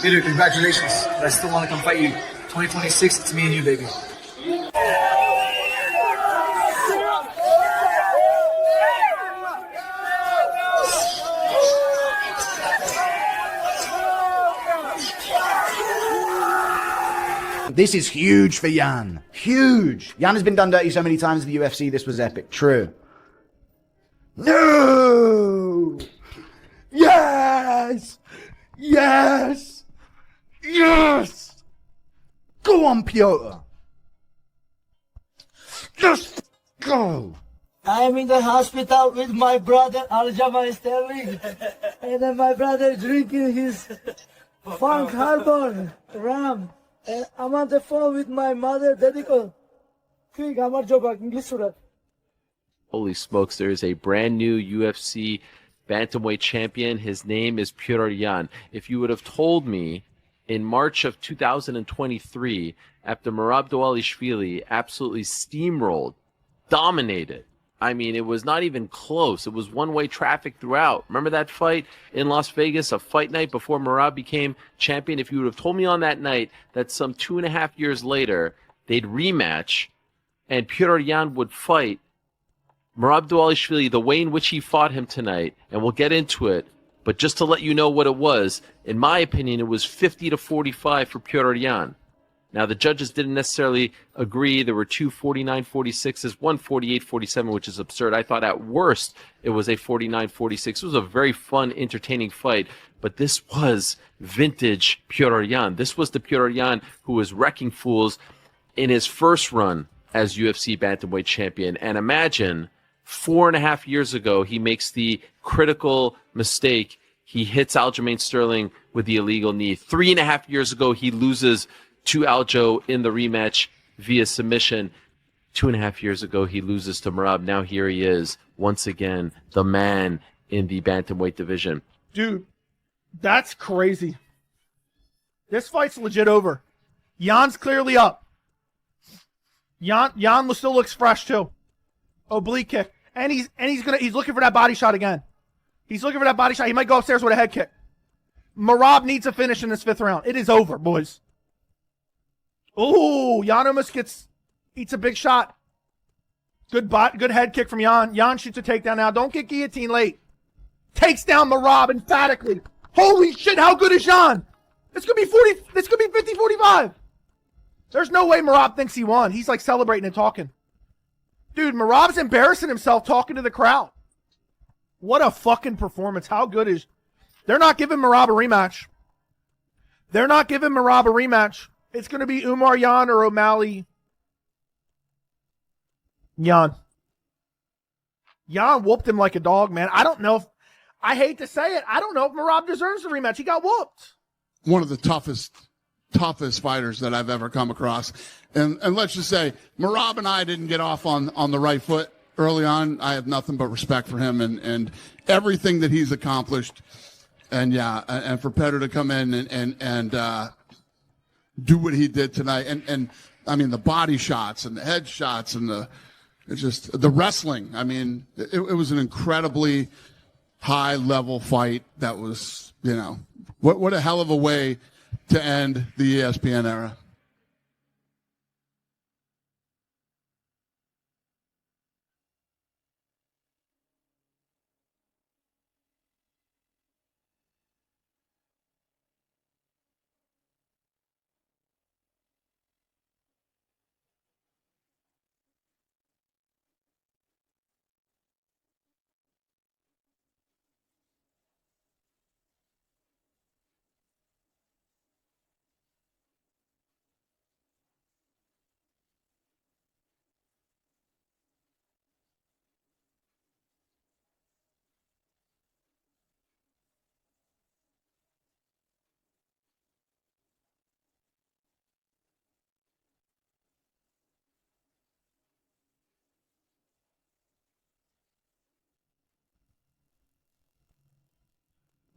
Peter, congratulations. But I still want to come fight you. 2026, it's me and you, baby. This is huge for Jan. Huge. Jan has been done dirty so many times in the UFC. This was epic. True. No! Yes! Yes! Yes! Go on, Piotr. Just go. I'm in the hospital with my brother Aljamain Sterling. And then my brother drinking his Funk Harbor rum. And I'm on the phone with my mother, Dedico. Quick, I'm job English surat. Holy smokes, there is a brand new UFC Bantamweight champion. His name is Petr Yan. If you would have told me in March of 2023, after Merab Dvalishvili absolutely steamrolled, dominated, I mean, it was not even close. It was one-way traffic throughout. Remember that fight in Las Vegas, a fight night before Merab became champion? If you would have told me on that night that some 2.5 years later they'd rematch and Petr Yan would fight Merab Dvalishvili the way in which he fought him tonight, and we'll get into it, but just to let you know what it was, in my opinion, it was 50-45 for Petr Yan. Now, the judges didn't necessarily agree. There were two 49-46s, one 48-47, which is absurd. I thought at worst it was a 49-46. It was a very fun, entertaining fight, but this was vintage Petr Yan. This was the Petr Yan who was wrecking fools in his first run as UFC Bantamweight champion. And imagine 4.5 years ago, he makes the critical mistake. He hits Aljamain Sterling with the illegal knee. 3.5 years ago, he loses to Aljo in the rematch via submission. 2.5 years ago, he loses to Merab. Now here he is, once again, the man in the bantamweight division. Dude, that's crazy. This fight's legit over. Jan's clearly up. Jan still looks fresh too. Oblique kick, and he's looking for that body shot again. He's looking for that body shot. He might go upstairs with a head kick. Merab needs a finish in this 5th round. It is over, boys. Oh, Jan almost eats a big shot. Good head kick from Jan. Jan shoots a takedown now. Don't get guillotine late. Takes down Merab emphatically. Holy shit, how good is Jan? This could be 50-45. There's no way Merab thinks he won. He's like celebrating and talking. Dude, Merab's embarrassing himself talking to the crowd. What a fucking performance. How good is... They're not giving Merab a rematch. They're not giving Merab a rematch. It's going to be Umar Yan or O'Malley Yan. Yan whooped him like a dog, man. I don't know if... I hate to say it. I don't know if Merab deserves a rematch. He got whooped. One of the toughest fighters that I've ever come across. And let's just say, Merab and I didn't get off on the right foot early on. I have nothing but respect for him and everything that he's accomplished. And yeah, and for Petr to come in and do what he did tonight. And I mean, the body shots and the head shots and the wrestling. I mean, it was an incredibly high level fight that was, what a hell of a way to end the ESPN era.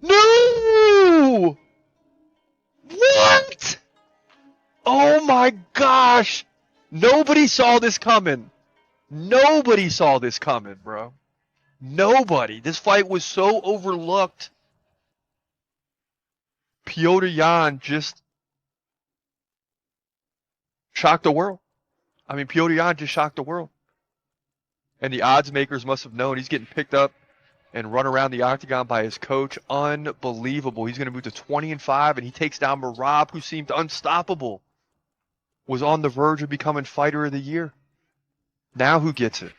No! What? Oh my gosh! Nobody saw this coming. Nobody saw this coming, bro. Nobody. This fight was so overlooked. Petr Yan just shocked the world. I mean, Petr Yan just shocked the world. And the odds makers must have known he's getting picked up and run around the octagon by his coach. Unbelievable. He's going to move to 20-5, and he takes down Merab, who seemed unstoppable. Was on the verge of becoming fighter of the year. Now who gets it?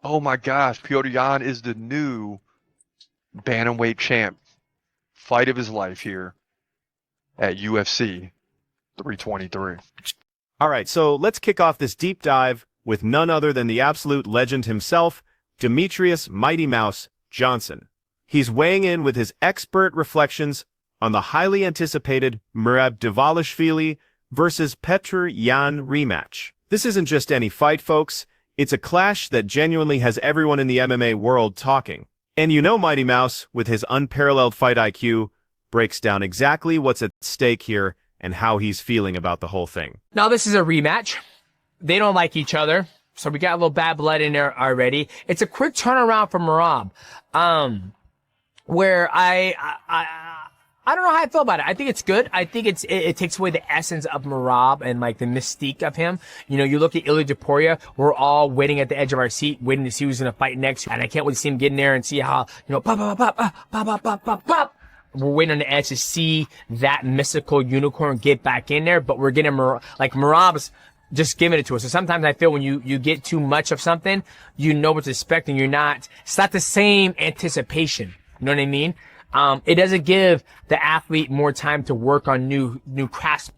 Oh my gosh, Petr Yan is the new Bantamweight champ. Fight of his life here at UFC 323. All right, so let's kick off this deep dive with none other than the absolute legend himself, Demetrious Mighty Mouse Johnson. He's weighing in with his expert reflections on the highly anticipated Merab Dvalishvili versus Petr Yan rematch. This isn't just any fight, folks. It's a clash that genuinely has everyone in the MMA world talking. And you know Mighty Mouse, with his unparalleled fight IQ, breaks down exactly what's at stake here and how he's feeling about the whole thing. Now, this is a rematch. They don't like each other, so we got a little bad blood in there already. It's a quick turnaround for Merab, where I don't know how I feel about it. I think it's good. I think it takes away the essence of Merab and like the mystique of him. You know, you look at Ilia Topuria, we're all waiting at the edge of our seat, waiting to see who's going to fight next. And I can't wait to see him get in there and see how, you know, pop, pop, pop, pop, pop, pop, pop, pop. We're waiting on the edge to see that mystical unicorn get back in there, but we're getting Merab's just giving it to us. So sometimes I feel when you get too much of something, you know what to expect and it's not the same anticipation. You know what I mean? It doesn't give the athlete more time to work on new craftsmen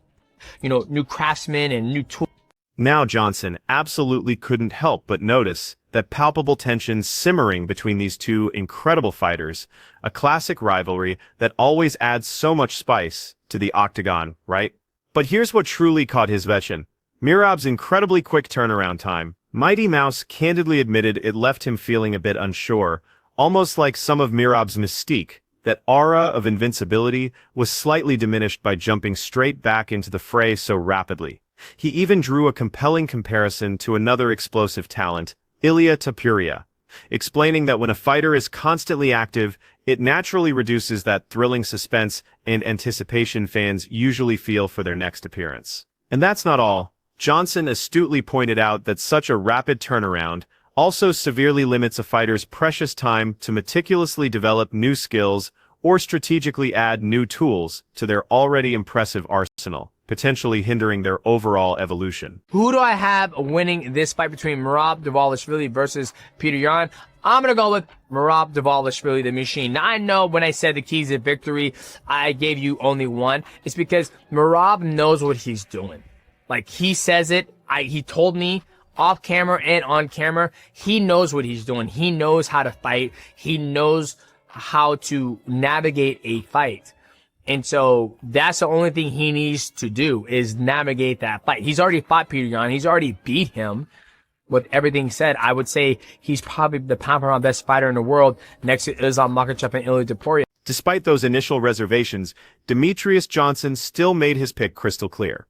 and new tools. Now Johnson absolutely couldn't help but notice that palpable tension simmering between these two incredible fighters, a classic rivalry that always adds so much spice to the octagon, right? But here's what truly caught his attention. Merab's incredibly quick turnaround time. Mighty Mouse candidly admitted it left him feeling a bit unsure, almost like some of Merab's mystique. That aura of invincibility was slightly diminished by jumping straight back into the fray so rapidly. He even drew a compelling comparison to another explosive talent, Ilia Topuria, explaining that when a fighter is constantly active, it naturally reduces that thrilling suspense and anticipation fans usually feel for their next appearance. And that's not all. Johnson astutely pointed out that such a rapid turnaround also severely limits a fighter's precious time to meticulously develop new skills or strategically add new tools to their already impressive arsenal, potentially hindering their overall evolution. Who do I have winning this fight between Merab Dvalishvili versus Petr Yan? I'm going to go with Merab Dvalishvili, the machine. Now, I know when I said the keys to victory, I gave you only one. It's because Merab knows what he's doing. Like, he says it. He told me off camera and on camera, he knows what he's doing. He knows how to fight. He knows how to navigate a fight. And so that's the only thing he needs to do is navigate that fight. He's already fought Petr Yan. He's already beat him. With everything said, I would say he's probably the pound-for-pound best fighter in the world next to Islam Makhachev and Ilia Topuria. Despite those initial reservations, Demetrious Johnson still made his pick crystal clear.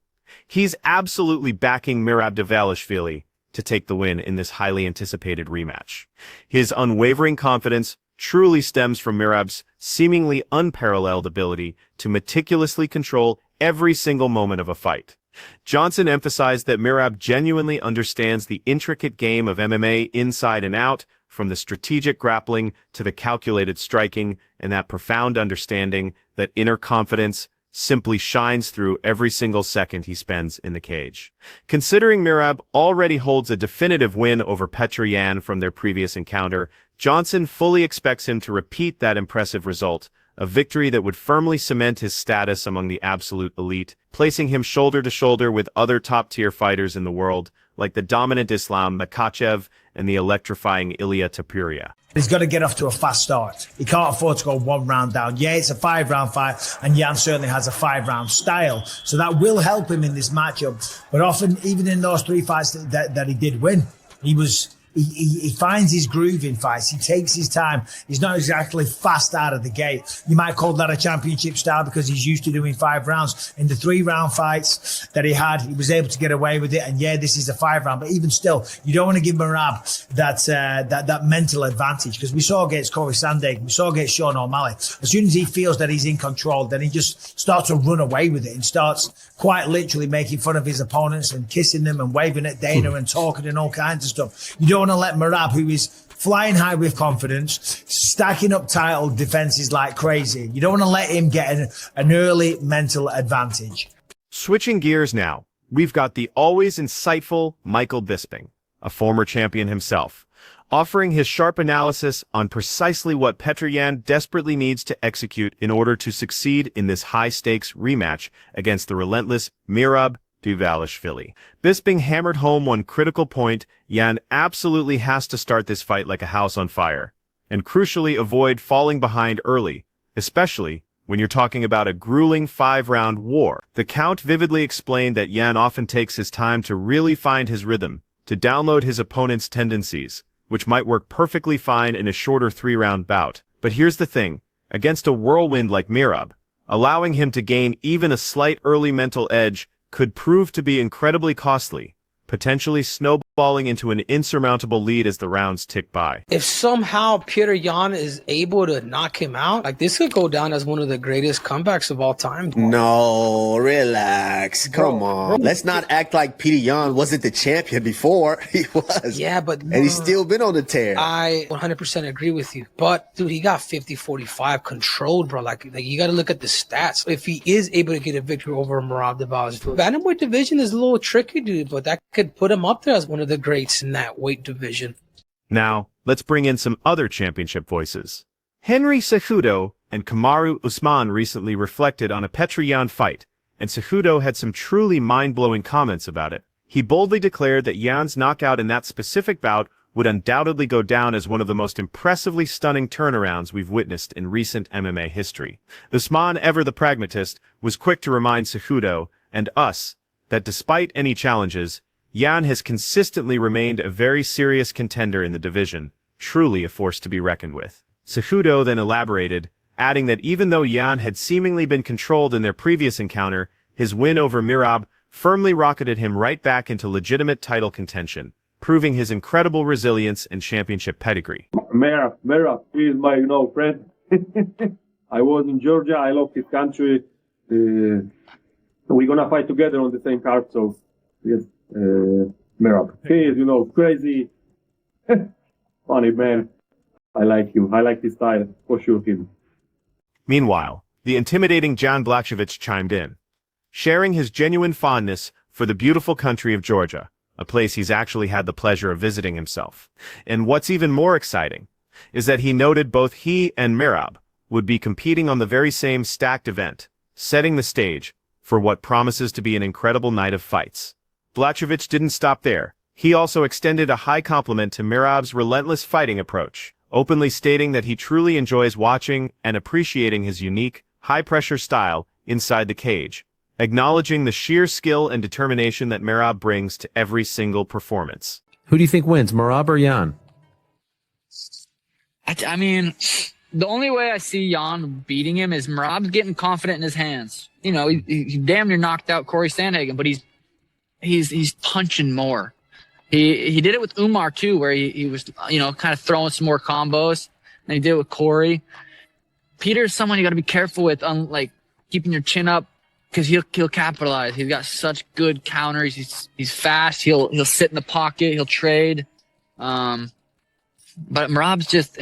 He's absolutely backing Merab Dvalishvili to take the win in this highly anticipated rematch. His unwavering confidence truly stems from Merab's seemingly unparalleled ability to meticulously control every single moment of a fight. Johnson emphasized that Merab genuinely understands the intricate game of MMA inside and out, from the strategic grappling to the calculated striking, and that profound understanding, that inner confidence, simply shines through every single second he spends in the cage. Considering Merab already holds a definitive win over Petr Yan from their previous encounter, Johnson fully expects him to repeat that impressive result, a victory that would firmly cement his status among the absolute elite, placing him shoulder to shoulder with other top-tier fighters in the world, like the dominant Islam Makhachev and the electrifying Ilia Topuria. He's got to get off to a fast start. He can't afford to go one round down. Yeah, it's a 5-round fight, and Yan certainly has a 5-round style, so that will help him in this matchup. But often, even in those 3 fights that he did win, he was He finds his groove in fights. He takes his time. He's not exactly fast out of the gate. You might call that a championship style because he's used to doing 5 rounds. In the 3-round fights that he had, he was able to get away with it. And yeah, this is a 5-round, but even still, you don't want to give Merab that mental advantage, because we saw against Corey Sandhagen, we saw against Sean O'Malley. As soon as he feels that he's in control, then he just starts to run away with it and starts quite literally making fun of his opponents and kissing them and waving at Dana and talking and all kinds of stuff. You don't want to let Merab, who is flying high with confidence, stacking up title defenses like crazy, you don't want to let him get an early mental advantage. Switching gears now, we've got the always insightful Michael Bisping, a former champion himself, offering his sharp analysis on precisely what Petr Yan desperately needs to execute in order to succeed in this high-stakes rematch against the relentless Merab Dvalishvili. Bisping hammered home one critical point: Yan absolutely has to start this fight like a house on fire, and crucially avoid falling behind early, especially when you're talking about a grueling 5-round war. The Count vividly explained that Yan often takes his time to really find his rhythm, to download his opponent's tendencies, which might work perfectly fine in a shorter 3-round bout. But here's the thing, against a whirlwind like Merab, allowing him to gain even a slight early mental edge could prove to be incredibly costly, potentially snowballing into an insurmountable lead as the rounds tick by. If somehow Petr Yan is able to knock him out, like, this could go down as one of the greatest comebacks of all time. No, relax. Come on. Let's not act like Petr Yan wasn't the champion before. He was. Yeah, but... And he's still been on the tear. I 100% agree with you. But, dude, he got 50-45 controlled, bro. Like you got to look at the stats. If he is able to get a victory over Merab Dvalishvili, Bantamweight division is a little tricky, dude, but that could put him up there as one of the greats in that weight division. Now, let's bring in some other championship voices. Henry Cejudo and Kamaru Usman recently reflected on a Petr Yan fight, and Cejudo had some truly mind-blowing comments about it. He boldly declared that Yan's knockout in that specific bout would undoubtedly go down as one of the most impressively stunning turnarounds we've witnessed in recent MMA history. Usman, ever the pragmatist, was quick to remind Cejudo and us that despite any challenges, Yan has consistently remained a very serious contender in the division, truly a force to be reckoned with. Cejudo then elaborated, adding that even though Yan had seemingly been controlled in their previous encounter, his win over Merab firmly rocketed him right back into legitimate title contention, proving his incredible resilience and championship pedigree. Merab, he is my, friend. I was in Georgia, I love his country. We're gonna fight together on the same card, so yes. Merab. He is, crazy. Funny man. I like him. I like his style. For sure, him. Meanwhile, the intimidating Jan Blachowicz chimed in, sharing his genuine fondness for the beautiful country of Georgia, a place he's actually had the pleasure of visiting himself. And what's even more exciting is that he noted both he and Merab would be competing on the very same stacked event, setting the stage for what promises to be an incredible night of fights. Blachowicz didn't stop there. He also extended a high compliment to Merab's relentless fighting approach, openly stating that he truly enjoys watching and appreciating his unique, high-pressure style inside the cage, acknowledging the sheer skill and determination that Merab brings to every single performance. Who do you think wins, Merab or Yan? I mean, the only way I see Yan beating him is Merab's getting confident in his hands. He damn near knocked out Corey Sandhagen, but he's punching more. He did it with Umar too, where he was, kind of throwing some more combos. And he did it with Corey. Peter's someone you got to be careful with, like keeping your chin up, because he'll capitalize. He's got such good counters. He's fast. He'll sit in the pocket. He'll trade. But Merab's just,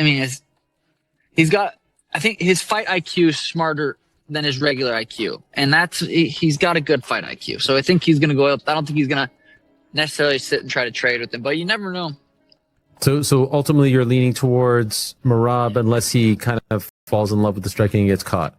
he's got, I think his fight IQ is smarter than his regular IQ, and he's got a good fight IQ. So I think he's gonna go up. I don't think he's gonna necessarily sit and try to trade with him, but you never know. So ultimately, you're leaning towards Merab unless he kind of falls in love with the striking and gets caught.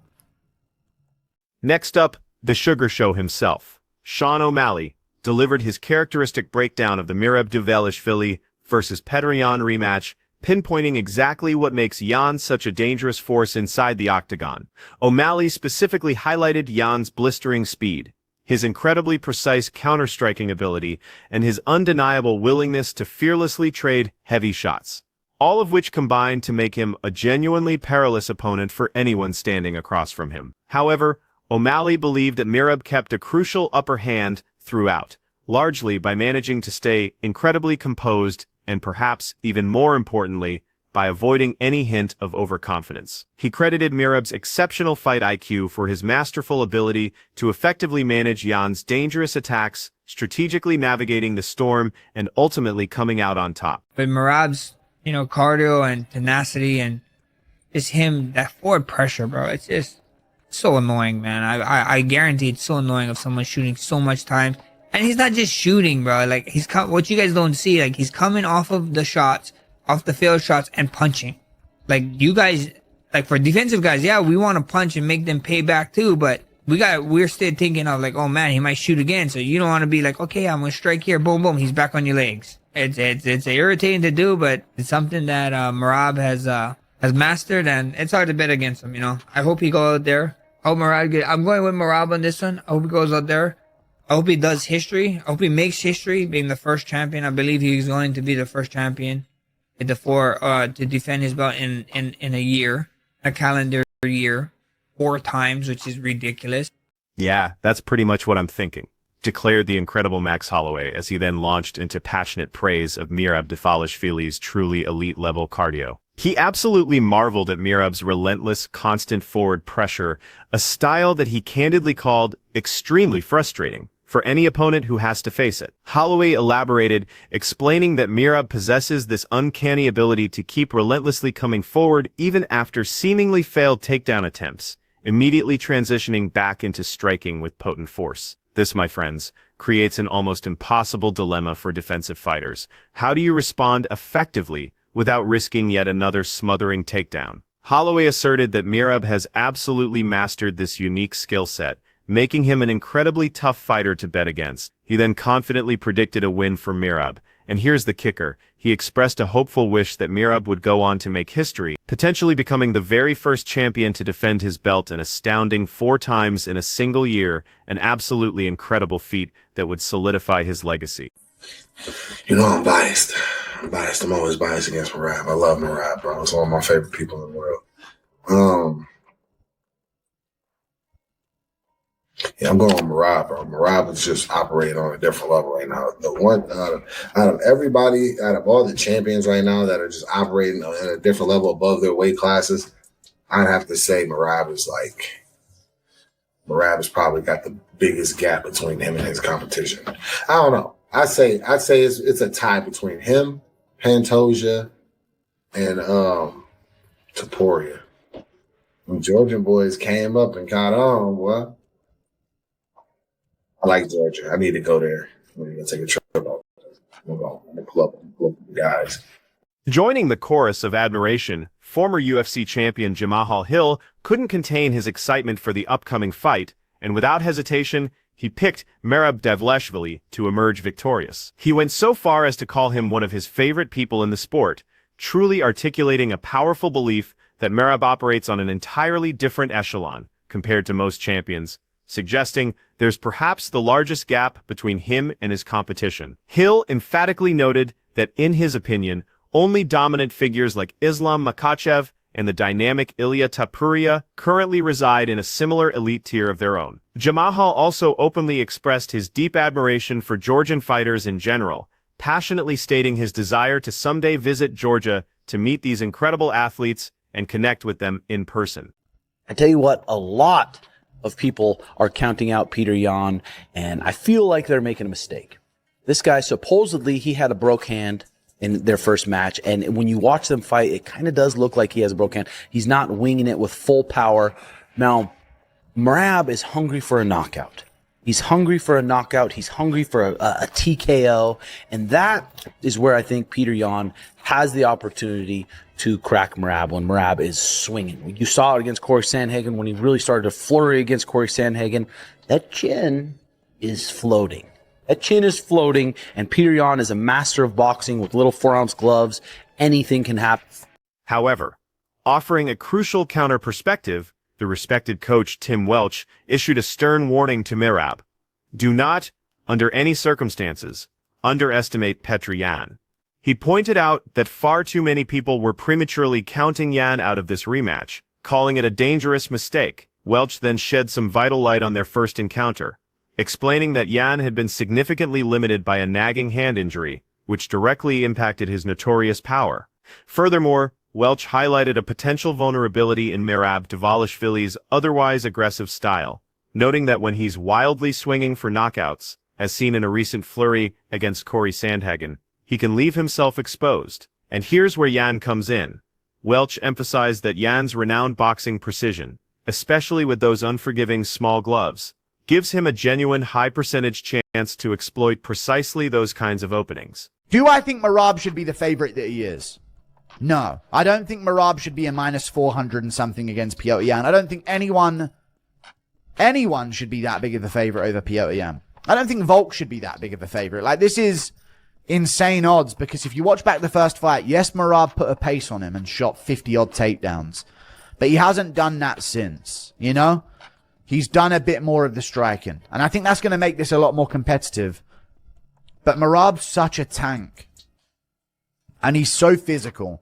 Next up, the Sugar Show himself, Sean O'Malley, delivered his characteristic breakdown of the Merab Dvalishvili versus Petr Yan rematch, pinpointing exactly what makes Yan such a dangerous force inside the octagon. O'Malley specifically highlighted Yan's blistering speed, his incredibly precise counter-striking ability, and his undeniable willingness to fearlessly trade heavy shots, all of which combined to make him a genuinely perilous opponent for anyone standing across from him. However, O'Malley believed that Merab kept a crucial upper hand throughout, largely by managing to stay incredibly composed and perhaps even more importantly, by avoiding any hint of overconfidence. He credited Merab's exceptional fight IQ for his masterful ability to effectively manage Jan's dangerous attacks, strategically navigating the storm, and ultimately coming out on top. But Merab's, cardio and tenacity and just him, that forward pressure, bro, it's just so annoying, man. I guarantee it's so annoying of someone shooting so much time. And he's not just shooting, bro. Like, what you guys don't see, like, he's coming off of the shots, off the failed shots, and punching. Like, you guys, like, for defensive guys, yeah, we want to punch and make them pay back too, but we're still thinking of, like, oh man, he might shoot again. So you don't want to be like, okay, I'm going to strike here, boom, boom, he's back on your legs. It's irritating to do, but it's something that Merab has mastered, and it's hard to bet against him, I hope he goes out there. I'm going with Merab on this one. I hope he goes out there. I hope he does history. I hope he makes history being the first champion. I believe he's going to be the first champion to defend his belt in a year, a calendar year, 4 times, which is ridiculous. Yeah, that's pretty much what I'm thinking, declared the incredible Max Holloway as he then launched into passionate praise of Merab Dvalishvili's truly elite-level cardio. He absolutely marveled at Merab's relentless, constant forward pressure, a style that he candidly called extremely frustrating for any opponent who has to face it. Holloway elaborated, explaining that Merab possesses this uncanny ability to keep relentlessly coming forward even after seemingly failed takedown attempts, immediately transitioning back into striking with potent force. This, my friends, creates an almost impossible dilemma for defensive fighters. How do you respond effectively without risking yet another smothering takedown? Holloway asserted that Merab has absolutely mastered this unique skill set, making him an incredibly tough fighter to bet against. He then confidently predicted a win for Merab. And here's the kicker. He expressed a hopeful wish that Merab would go on to make history, potentially becoming the very first champion to defend his belt an astounding 4 times in a single year, an absolutely incredible feat that would solidify his legacy. I'm biased. I'm always biased against Merab. I love Merab, bro. It's one of my favorite people in the world. Yeah, I'm going with Merab, bro. Merab is just operating on a different level right now. The one out of everybody, out of all the champions right now that are just operating at a different level above their weight classes, I'd have to say Merab has probably got the biggest gap between him and his competition. I don't know. I'd say it's a tie between him, Pantoja, and Topuria. When Georgian boys came up and caught on, boy. I like Georgia. I need to go there. I'm going to take a trip out. I'm going to pull up the guys. Joining the chorus of admiration, former UFC champion Jamahal Hill couldn't contain his excitement for the upcoming fight, and without hesitation, he picked Merab Dvalishvili to emerge victorious. He went so far as to call him one of his favorite people in the sport, truly articulating a powerful belief that Merab operates on an entirely different echelon compared to most champions, suggesting there's perhaps the largest gap between him and his competition. Hill emphatically noted that, in his opinion, only dominant figures like Islam Makhachev and the dynamic Ilia Topuria currently reside in a similar elite tier of their own. Jamahal also openly expressed his deep admiration for Georgian fighters in general, passionately stating his desire to someday visit Georgia to meet these incredible athletes and connect with them in person. I tell you what, a lot of people are counting out Peter Yan, and I feel like they're making a mistake. This guy, supposedly, he had a broke hand in their first match, and when you watch them fight, it kind of does look like he has a broke hand. He's not winging it with full power. Now, Merab is hungry for a knockout. He's hungry for a knockout. He's hungry for a TKO, and that is where I think Peter Yan has the opportunity to crack Merab when Merab is swinging. You saw it against Corey Sandhagen when he really started to flurry against Corey Sandhagen. That chin is floating. That chin is floating, and Peter Yan is a master of boxing with little 4-ounce gloves. Anything can happen. However, offering a crucial counter perspective, the respected coach Tim Welch issued a stern warning to Merab. Do not, under any circumstances, underestimate Petr Yan. He pointed out that far too many people were prematurely counting Yan out of this rematch, calling it a dangerous mistake. Welch then shed some vital light on their first encounter, explaining that Yan had been significantly limited by a nagging hand injury, which directly impacted his notorious power. Furthermore, Welch highlighted a potential vulnerability in Merab Dvalishvili's otherwise aggressive style, noting that when he's wildly swinging for knockouts, as seen in a recent flurry against Corey Sandhagen, he can leave himself exposed. And here's where Yan comes in. Welch emphasized that Yan's renowned boxing precision, especially with those unforgiving small gloves, gives him a genuine high-percentage chance to exploit precisely those kinds of openings. Do I think Merab should be the favorite that he is? No. I don't think Merab should be a minus 400 and something against Petr Yan. I don't think anyone should be that big of a favorite over Petr Yan. I don't think Volk should be that big of a favorite. Like, this is insane odds, because if you watch back the first fight, yes, Merab put a pace on him and shot 50-odd takedowns, but he hasn't done that since, you know? He's done a bit more of the striking, and I think that's going to make this a lot more competitive. But Merab's such a tank, and he's so physical,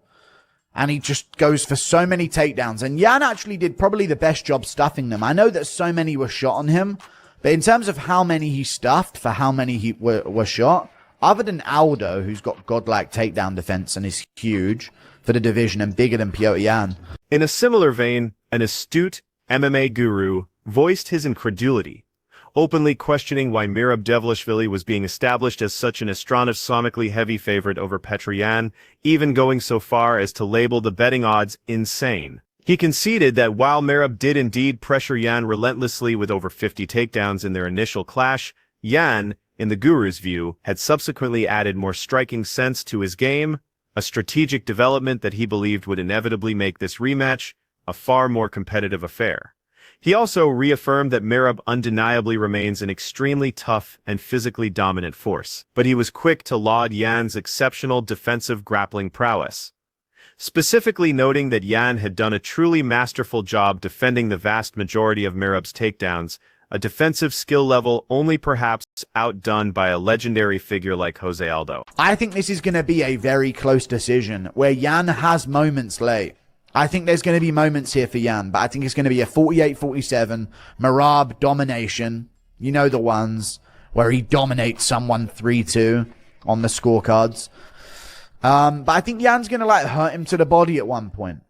and he just goes for so many takedowns, and Yan actually did probably the best job stuffing them. I know that so many were shot on him, but in terms of how many he stuffed for how many he were shot, other than Aldo, who's got godlike takedown defense and is huge for the division and bigger than Petr Yan. In a similar vein, an astute MMA guru voiced his incredulity, openly questioning why Merab Dvalishvili was being established as such an astronomically heavy favorite over Petr Yan, even going so far as to label the betting odds insane. He conceded that while Merab did indeed pressure Yan relentlessly with over 50 takedowns in their initial clash, Yan, in the guru's view, had subsequently added more striking sense to his game, a strategic development that he believed would inevitably make this rematch a far more competitive affair. He also reaffirmed that Merab undeniably remains an extremely tough and physically dominant force, but he was quick to laud Yan's exceptional defensive grappling prowess, specifically noting that Yan had done a truly masterful job defending the vast majority of Merab's takedowns, a defensive skill level only perhaps outdone by a legendary figure like Jose Aldo. I think this is going to be a very close decision where Yan has moments late. I think there's going to be moments here for Yan, but I think it's going to be a 48-47 Merab domination. You know the ones where he dominates someone 3-2 on the scorecards. But I think Yan's going to hurt him to the body at one point.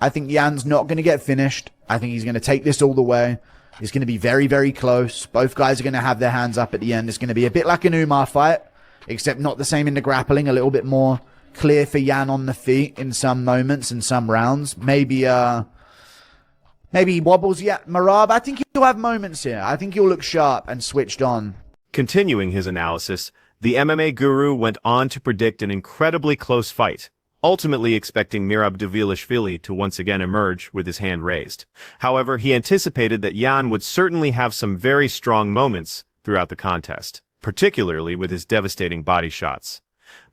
I think Yan's not going to get finished. I think he's going to take this all the way. It's going to be very, very close. Both guys are going to have their hands up at the end. It's going to be a bit like an Umar fight, except not the same in the grappling. A little bit more clear for Yan on the feet in some moments and some rounds. Maybe he wobbles yet. Merab, I think he'll have moments here. I think he'll look sharp and switched on. Continuing his analysis, the MMA guru went on to predict an incredibly close fight, ultimately expecting Merab Dvalishvili to once again emerge with his hand raised. However, he anticipated that Yan would certainly have some very strong moments throughout the contest, particularly with his devastating body shots.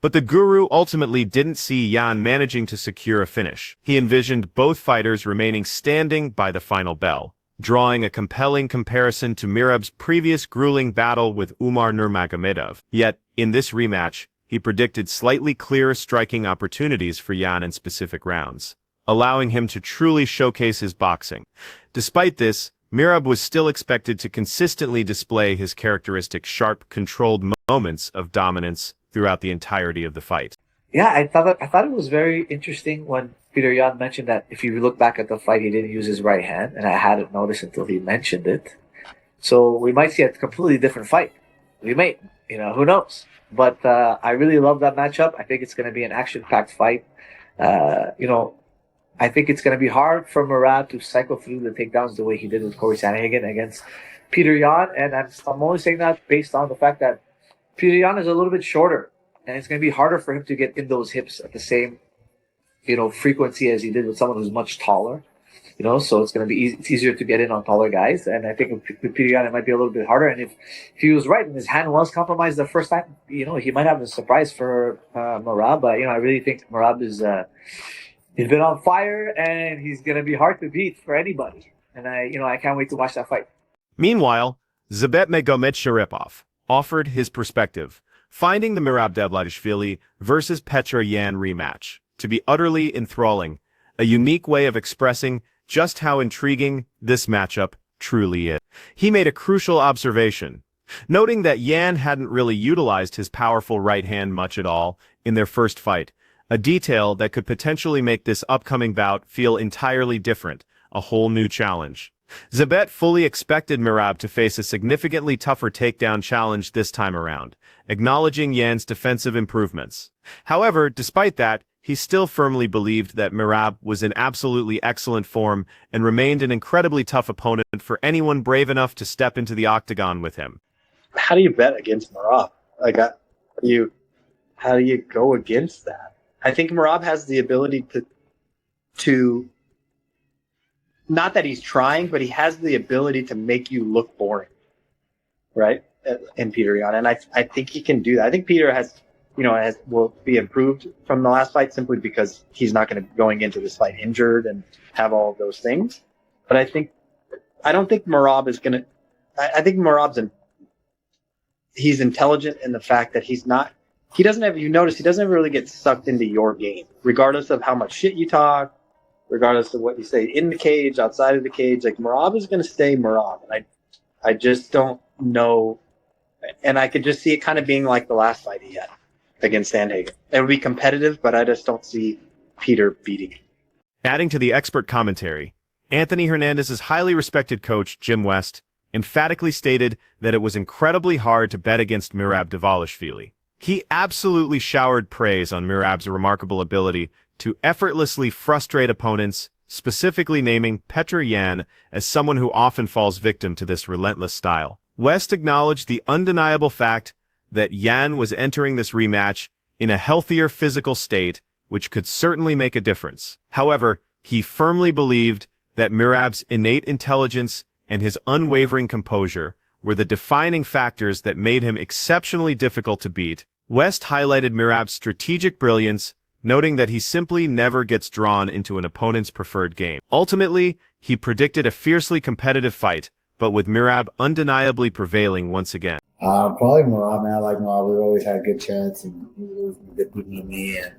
But the guru ultimately didn't see Yan managing to secure a finish. He envisioned both fighters remaining standing by the final bell, drawing a compelling comparison to Merab's previous grueling battle with Umar Nurmagomedov. Yet, in this rematch, he predicted slightly clearer striking opportunities for Yan in specific rounds, allowing him to truly showcase his boxing. Despite this, Merab was still expected to consistently display his characteristic sharp, controlled moments of dominance throughout the entirety of the fight. Yeah, I thought it was very interesting when Petr Yan mentioned that if you look back at the fight, he didn't use his right hand, and I hadn't noticed until he mentioned it. So we might see a completely different fight. We may, who knows? But I really love that matchup. I think it's going to be an action-packed fight. I think it's going to be hard for Merab to cycle through the takedowns the way he did with Corey Sandhagen against Petr Yan, and I'm only saying that based on the fact that Petr Yan is a little bit shorter, and it's going to be harder for him to get in those hips at the same, frequency as he did with someone who's much taller. So it's going to be it's easier to get in on taller guys, and I think with Petr Yan it might be a little bit harder. And if he was right and his hand was compromised the first time, he might have a surprise for Merab. But I really think Merab is he's been on fire, and he's going to be hard to beat for anybody. And I can't wait to watch that fight. Meanwhile, Zabet Magomedov offered his perspective, finding the Merab Dvalishvili versus Petr Yan rematch to be utterly enthralling, a unique way of expressing just how intriguing this matchup truly is. He made a crucial observation, noting that Yan hadn't really utilized his powerful right hand much at all in their first fight, a detail that could potentially make this upcoming bout feel entirely different, a whole new challenge. Zabet fully expected Merab to face a significantly tougher takedown challenge this time around, acknowledging Yan's defensive improvements. However, despite that, he still firmly believed that Merab was in absolutely excellent form and remained an incredibly tough opponent for anyone brave enough to step into the octagon with him. How do you bet against Merab? Like, how do you go against that? I think Merab has the ability to not that he's trying, but he has the ability to make you look boring, right? In Peter Yan, and I think he can do that. I think Peter will be improved from the last fight simply because he's not going into this fight injured and have all of those things. But I don't think Merab is gonna. I think he's intelligent in the fact that he doesn't have. You notice he doesn't really get sucked into your game, regardless of how much shit you talk. Regardless of what you say in the cage, outside of the cage, like Merab is going to stay Merab. And I just don't know. And I could just see it kind of being like the last fight he had against Sandhagen. It would be competitive, but I just don't see Peter beating him. Adding to the expert commentary, Anthony Hernandez's highly respected coach, Jim West, emphatically stated that it was incredibly hard to bet against Merab Dvalishvili. He absolutely showered praise on Merab's remarkable ability to effortlessly frustrate opponents, specifically naming Petr Yan as someone who often falls victim to this relentless style. West acknowledged the undeniable fact that Yan was entering this rematch in a healthier physical state, which could certainly make a difference. However, he firmly believed that Merab's innate intelligence and his unwavering composure were the defining factors that made him exceptionally difficult to beat. West highlighted Merab's strategic brilliance, noting that he simply never gets drawn into an opponent's preferred game. Ultimately, he predicted a fiercely competitive fight, but with Merab undeniably prevailing once again. Probably Merab, man. I like Merab. We've always had a good chance, and he was good people to me, and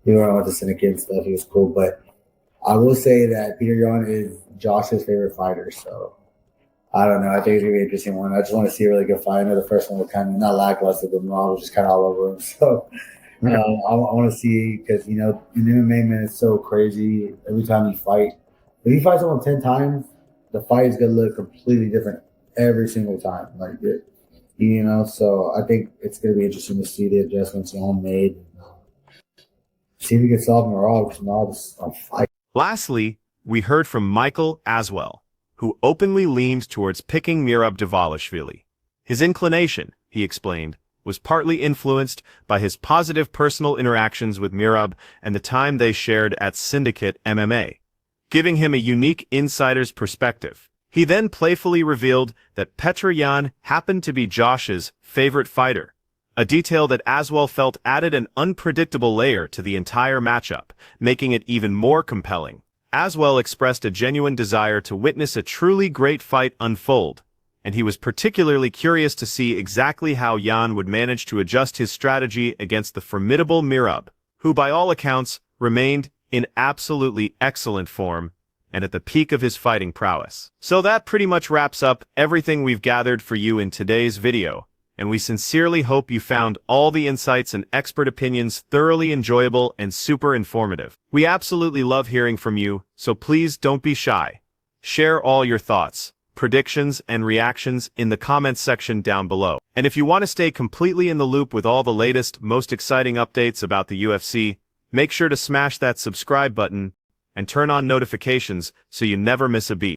he went with the syndicate and stuff. He was cool, but I will say that Peter Yan is Josh's favorite fighter, so I don't know. I think it's going to be an interesting one. I just want to see a really good fight. I know the first one was kind of not lackluster, but Merab was just kind of all over him, so I want to see, because, in MMA, man, it's so crazy. Every time you fight, if you fight someone 10 times, the fight is going to look completely different every single time. So I think it's going to be interesting to see the adjustments Yan made. See if we can solve Merab, because Merab is on fire. Lastly, we heard from Michael Aswell, who openly leaned towards picking Merab Dvalishvili. His inclination, he explained, was partly influenced by his positive personal interactions with Merab and the time they shared at Syndicate MMA, giving him a unique insider's perspective. He then playfully revealed that Petr Yan happened to be Josh's favorite fighter, a detail that Aswell felt added an unpredictable layer to the entire matchup, making it even more compelling. Aswell expressed a genuine desire to witness a truly great fight unfold, and he was particularly curious to see exactly how Yan would manage to adjust his strategy against the formidable Merab, who by all accounts remained in absolutely excellent form and at the peak of his fighting prowess. So that pretty much wraps up everything we've gathered for you in today's video, and we sincerely hope you found all the insights and expert opinions thoroughly enjoyable and super informative. We absolutely love hearing from you, so please don't be shy. Share all your thoughts, predictions, and reactions in the comments section down below. And if you want to stay completely in the loop with all the latest, most exciting updates about the UFC, make sure to smash that subscribe button and turn on notifications so you never miss a beat.